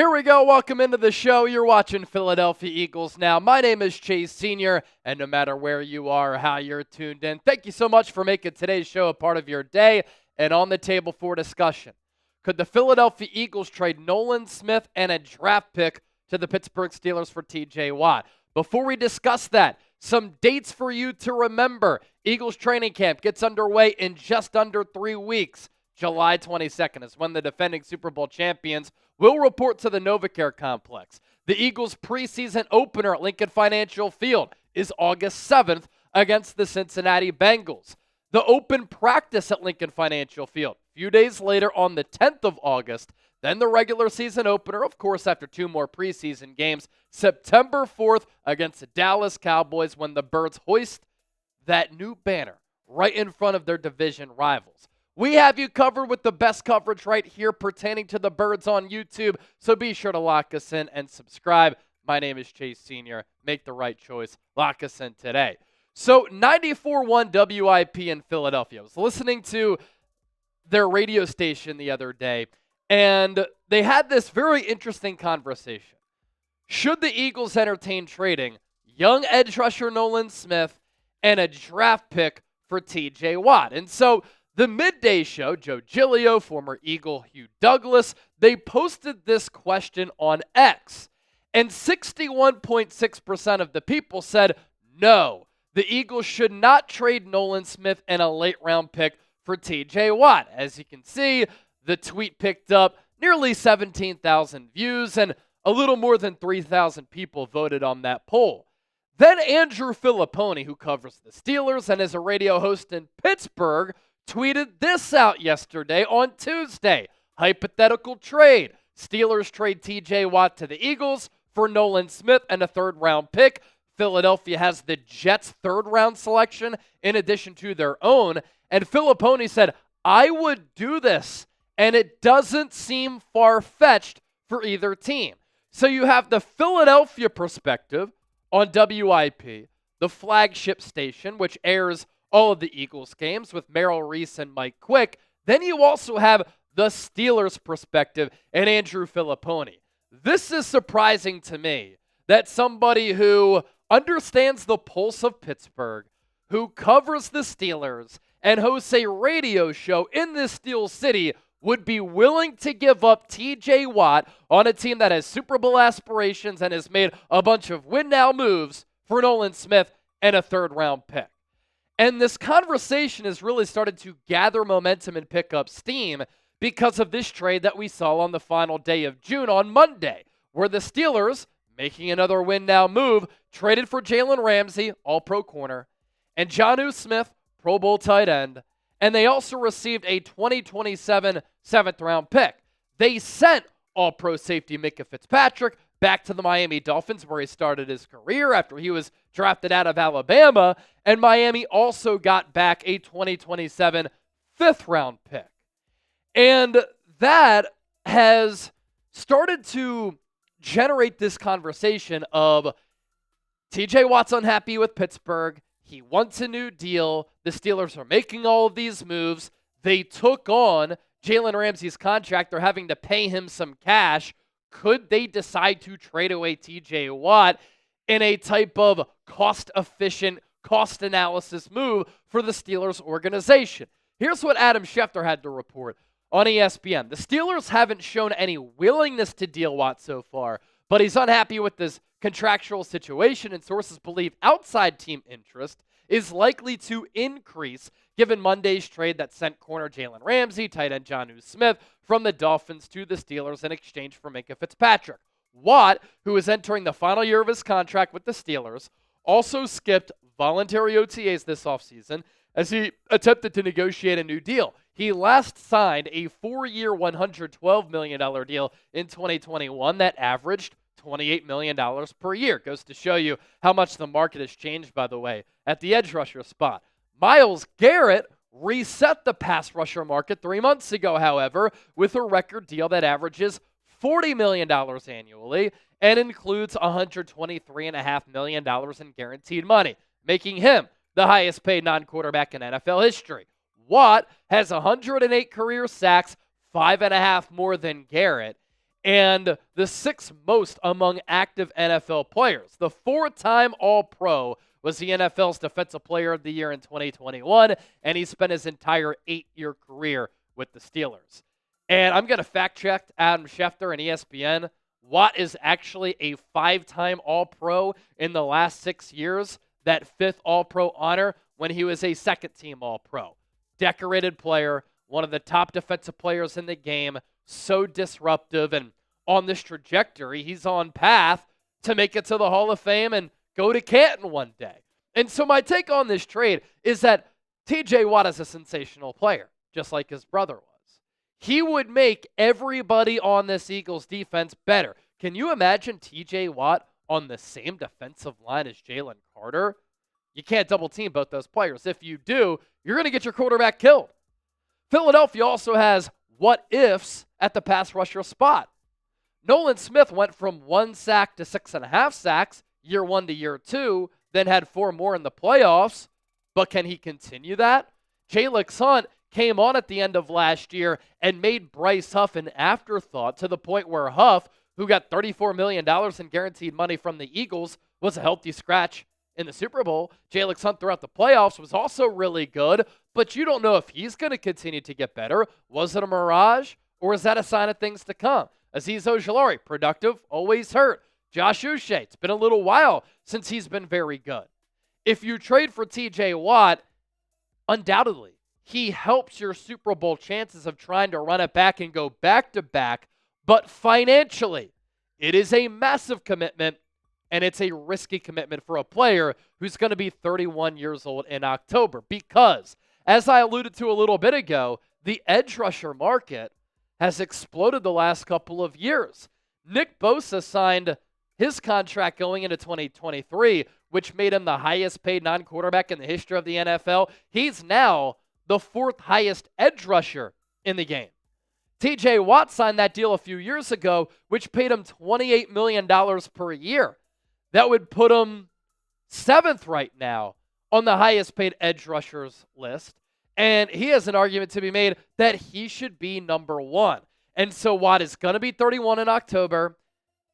Here we go. Welcome into the show. You're watching Philadelphia Eagles now. My name is Chase Sr., and no matter where you are or how you're tuned in, thank you so much for making today's show a part of your day and on the table for discussion. Could the Philadelphia Eagles trade Nolan Smith and a draft pick to the Pittsburgh Steelers for TJ Watt? Before we discuss that, some dates for you to remember. Eagles training camp gets underway in just under 3 weeks. July 22nd is when the defending Super Bowl champions will report to the NovaCare complex. The Eagles' preseason opener at Lincoln Financial Field is August 7th against the Cincinnati Bengals. The open practice at Lincoln Financial Field a few days later on the 10th of August. Then the regular season opener, of course, after 2 more preseason games, September 4th against the Dallas Cowboys when the Birds hoist that new banner right in front of their division rivals. We have you covered with the best coverage right here pertaining to the Birds on YouTube, so be sure to lock us in and subscribe. My name is Chase Sr. Make the right choice. Lock us in today. So 94.1 WIP in Philadelphia. I was listening to their radio station the other day, and they had this very interesting conversation. Should the Eagles entertain trading young edge rusher Nolan Smith and a draft pick for TJ Watt? And so the midday show, Joe Giglio, former Eagle Hugh Douglas, they posted this question on X, and 61.6% of the people said no. The Eagles should not trade Nolan Smith and a late-round pick for TJ Watt. As you can see, the tweet picked up nearly 17,000 views, and a little more than 3,000 people voted on that poll. Then Andrew Filipponi, who covers the Steelers and is a radio host in Pittsburgh, tweeted this out yesterday on Tuesday. Hypothetical trade. Steelers trade TJ Watt to the Eagles for Nolan Smith and a third-round pick. Philadelphia has the Jets' third-round selection in addition to their own. And Filipponi said, I would do this, and it doesn't seem far-fetched for either team. So you have the Philadelphia perspective on WIP, the flagship station, which airs all of the Eagles games with Merrill Reese and Mike Quick. Then you also have the Steelers perspective and Andrew Filipponi. This is surprising to me that somebody who understands the pulse of Pittsburgh, who covers the Steelers, and hosts a radio show in this Steel City would be willing to give up TJ Watt on a team that has Super Bowl aspirations and has made a bunch of win-now moves for Nolan Smith and a third-round pick. And this conversation has really started to gather momentum and pick up steam because of this trade that we saw on the final day of June on Monday, where the Steelers, making another win-now move, traded for Jalen Ramsey, all-pro corner, and Jonnu Smith, Pro Bowl tight end, and they also received a 2027 7th-round pick. They sent all-pro safety Micah Fitzpatrick back to the Miami Dolphins, where he started his career after he was drafted out of Alabama, and Miami also got back a 2027 5th-round pick. And that has started to generate this conversation of TJ Watt's unhappy with Pittsburgh. He wants a new deal. The Steelers are making all of these moves. They took on Jalen Ramsey's contract. They're having to pay him some cash. Could they decide to trade away TJ Watt in a type of cost-efficient, cost analysis move for the Steelers organization? Here's what Adam Schefter had to report on ESPN. The Steelers haven't shown any willingness to deal Watt so far, but he's unhappy with this contractual situation, and sources believe outside team interest is likely to increase given Monday's trade that sent corner Jalen Ramsey, tight end Jonnu Smith from the Dolphins to the Steelers in exchange for Micah Fitzpatrick. Watt, who is entering the final year of his contract with the Steelers, also skipped voluntary OTAs this offseason as he attempted to negotiate a new deal. He last signed a 4-year, $112 million deal in 2021 that averaged $28 million per year. Goes to show you how much the market has changed, by the way, at the edge rusher spot. Myles Garrett reset the pass rusher market 3 months ago, however, with a record deal that averages $40 million annually and includes $123.5 million in guaranteed money, making him the highest paid non-quarterback in NFL history. Watt has 108 career sacks, 5.5 more than Garrett, and the 6th most among active NFL players. The 4-time All-Pro was the NFL's Defensive Player of the Year in 2021, and he spent his entire 8-year career with the Steelers. And I'm going to fact-check Adam Schefter and ESPN. Watt is actually a 5-time All-Pro in the last 6 years, that 5th All-Pro honor when he was a 2nd-team All-Pro. Decorated player, one of the top defensive players in the game, so disruptive, and on this trajectory, he's on path to make it to the Hall of Fame and go to Canton one day. And so my take on this trade is that TJ Watt is a sensational player, just like his brother was. He would make everybody on this Eagles defense better. Can you imagine TJ Watt on the same defensive line as Jalen Carter? You can't double team both those players. If you do, you're going to get your quarterback killed. Philadelphia also has what ifs at the pass rusher spot. Nolan Smith went from 1 sack to 6.5 sacks year 1 to year 2, then had 4 more in the playoffs. But can he continue that? Jalen Hunt came on at the end of last year and made Bryce Huff an afterthought, to the point where Huff, who got $34 million in guaranteed money from the Eagles, was a healthy scratch in the Super Bowl. Jalen Hunt throughout the playoffs was also really good, but you don't know if he's going to continue to get better. Was it a mirage, or is that a sign of things to come? Azeez Ojulari, productive, always hurt. Josh Uche, it's been a little while since he's been very good. If you trade for TJ Watt, undoubtedly, he helps your Super Bowl chances of trying to run it back and go back-to-back, but financially, it is a massive commitment, and it's a risky commitment for a player who's going to be 31 years old in October, because, as I alluded to a little bit ago, the edge rusher market has exploded the last couple of years. Nick Bosa signed his contract going into 2023, which made him the highest paid non-quarterback in the history of the NFL. He's now the 4th highest edge rusher in the game. TJ Watt signed that deal a few years ago, which paid him $28 million per year. That would put him 7th right now on the highest paid edge rushers list. And he has an argument to be made that he should be number 1. And so Watt is going to be 31 in October.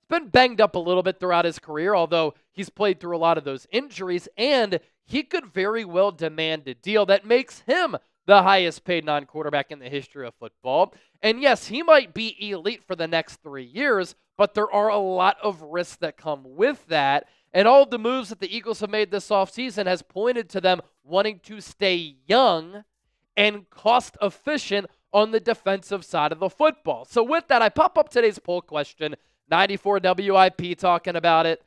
He's been banged up a little bit throughout his career, although he's played through a lot of those injuries, and he could very well demand a deal that makes him the highest paid non-quarterback in the history of football. And yes, he might be elite for the next 3 years, but there are a lot of risks that come with that. And all of the moves that the Eagles have made this offseason has pointed to them wanting to stay young and cost-efficient on the defensive side of the football. So with that, I pop up today's poll question, 94 WIP talking about it.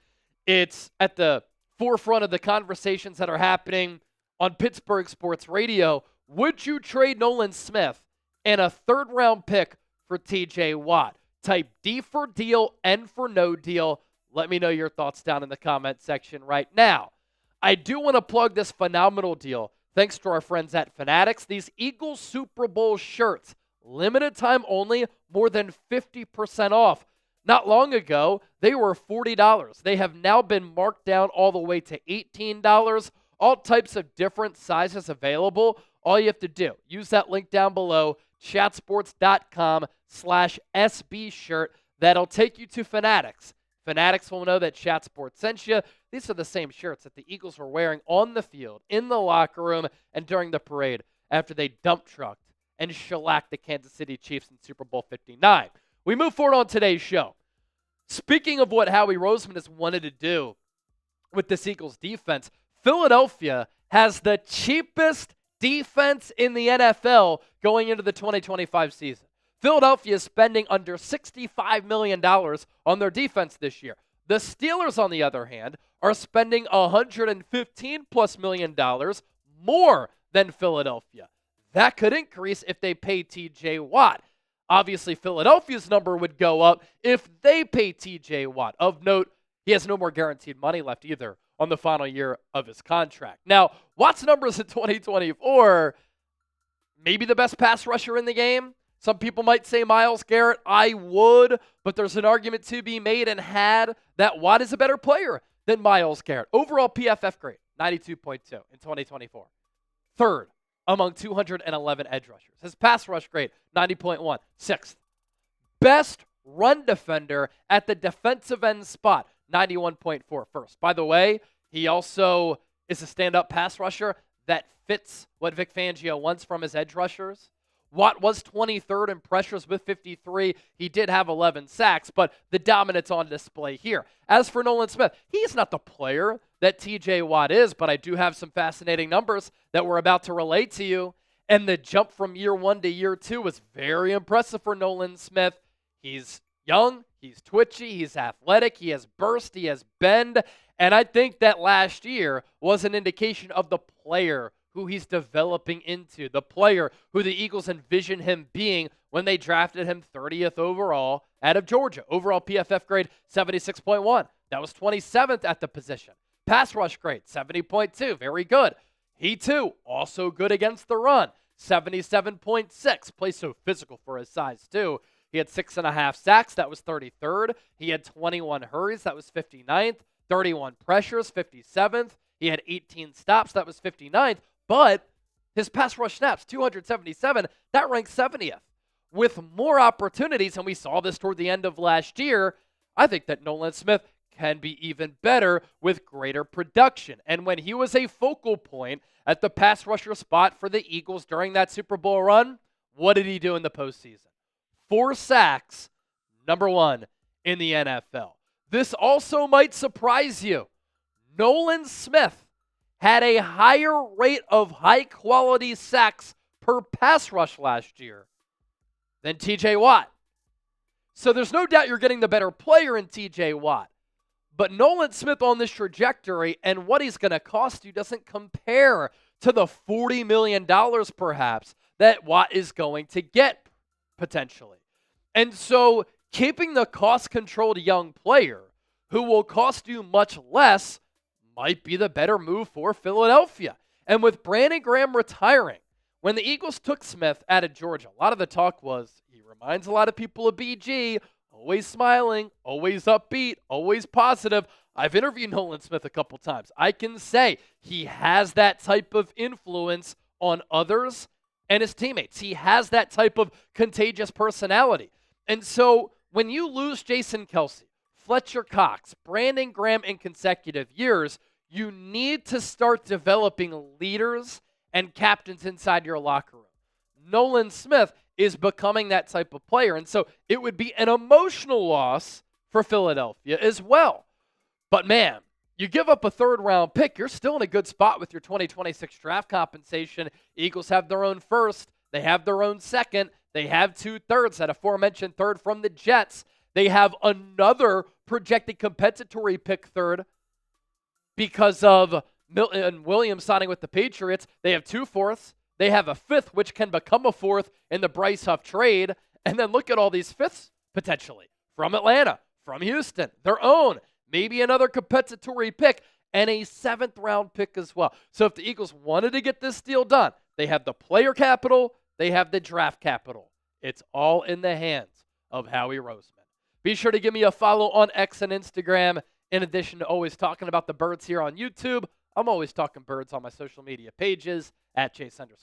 It's at the forefront of the conversations that are happening on Pittsburgh sports radio. Would you trade Nolan Smith and a 3rd-round pick for TJ Watt? Type D for deal, N for no deal. Let me know your thoughts down in the comment section right now. I do want to plug this phenomenal deal. Thanks to our friends at Fanatics. These Eagles Super Bowl shirts, limited time only, more than 50% off. Not long ago, they were $40. They have now been marked down all the way to $18. All types of different sizes available. All you have to do, use that link down below, chatsports.com/SB shirt. That'll take you to Fanatics. Fanatics will know that Chat Sports sent you. These are the same shirts that the Eagles were wearing on the field, in the locker room, and during the parade after they dump trucked and shellacked the Kansas City Chiefs in Super Bowl 59. We move forward on today's show. Speaking of what Howie Roseman has wanted to do with this Eagles defense, Philadelphia has the cheapest defense in the NFL going into the 2025 season. Philadelphia is spending under $65 million on their defense this year. The Steelers, on the other hand, are spending $115+ million more than Philadelphia. That could increase if they pay TJ Watt. Obviously, Philadelphia's number would go up if they pay TJ Watt. Of note, he has no more guaranteed money left either on the final year of his contract. Now, Watt's numbers in 2024, maybe the best pass rusher in the game. Some people might say Myles Garrett. I would, but there's an argument to be made and had that Watt is a better player than Myles Garrett. Overall PFF grade, 92.2 in 2024. 3rd among 211 edge rushers. His pass rush grade, 90.1. 6th. Best run defender at the defensive end spot, 91.4 first. By the way, he also is a stand-up pass rusher that fits what Vic Fangio wants from his edge rushers. Watt was 23rd in pressures with 53. He did have 11 sacks, but the dominance on display here. As for Nolan Smith, he's not the player that TJ Watt is, but I do have some fascinating numbers that we're about to relate to you. And the jump from year 1 to year 2 was very impressive for Nolan Smith. He's young, he's twitchy, he's athletic, he has burst, he has bend. And I think that last year was an indication of the player who he's developing into, the player who the Eagles envision him being when they drafted him 30th overall out of Georgia. Overall PFF grade, 76.1. That was 27th at the position. Pass rush grade, 70.2. Very good. He, too, also good against the run, 77.6. Plays so physical for his size, too. He had 6.5 sacks. That was 33rd. He had 21 hurries. That was 59th. 31 pressures, 57th. He had 18 stops. That was 59th. But his pass rush snaps, 277, that ranks 70th. With more opportunities, and we saw this toward the end of last year, I think that Nolan Smith can be even better with greater production. And when he was a focal point at the pass rusher spot for the Eagles during that Super Bowl run, what did he do in the postseason? 4 sacks, number 1 in the NFL. This also might surprise you. Nolan Smith had a higher rate of high-quality sacks per pass rush last year than TJ Watt. So there's no doubt you're getting the better player in TJ Watt. But Nolan Smith on this trajectory and what he's going to cost you doesn't compare to the $40 million perhaps that Watt is going to get potentially. And so keeping the cost-controlled young player who will cost you much less might be the better move for Philadelphia. And with Brandon Graham retiring, when the Eagles took Smith out of Georgia, a lot of the talk was he reminds a lot of people of BG, always smiling, always upbeat, always positive. I've interviewed Nolan Smith a couple times. I can say he has that type of influence on others and his teammates. He has that type of contagious personality. And so when you lose Jason Kelce, Fletcher Cox, Brandon Graham in consecutive years, you need to start developing leaders and captains inside your locker room. Nolan Smith is becoming that type of player, and so it would be an emotional loss for Philadelphia as well. But man, you give up a third-round pick, you're still in a good spot with your 2026 draft compensation. Eagles have their own first, they have their own second, they have 2 thirds, that aforementioned third from the Jets. They have another projected compensatory pick third because of Milton Williams signing with the Patriots. They have 2 fourths. They have a 5th, which can become a 4th in the Bryce Huff trade. And then look at all these 5ths potentially from Atlanta, from Houston, their own, maybe another compensatory pick, and a 7th-round pick as well. So if the Eagles wanted to get this deal done, they have the player capital, they have the draft capital. It's all in the hands of Howie Roseman. Be sure to give me a follow on X and Instagram. In addition to always talking about the birds here on YouTube, I'm always talking birds on my social media pages at Chase_Senior.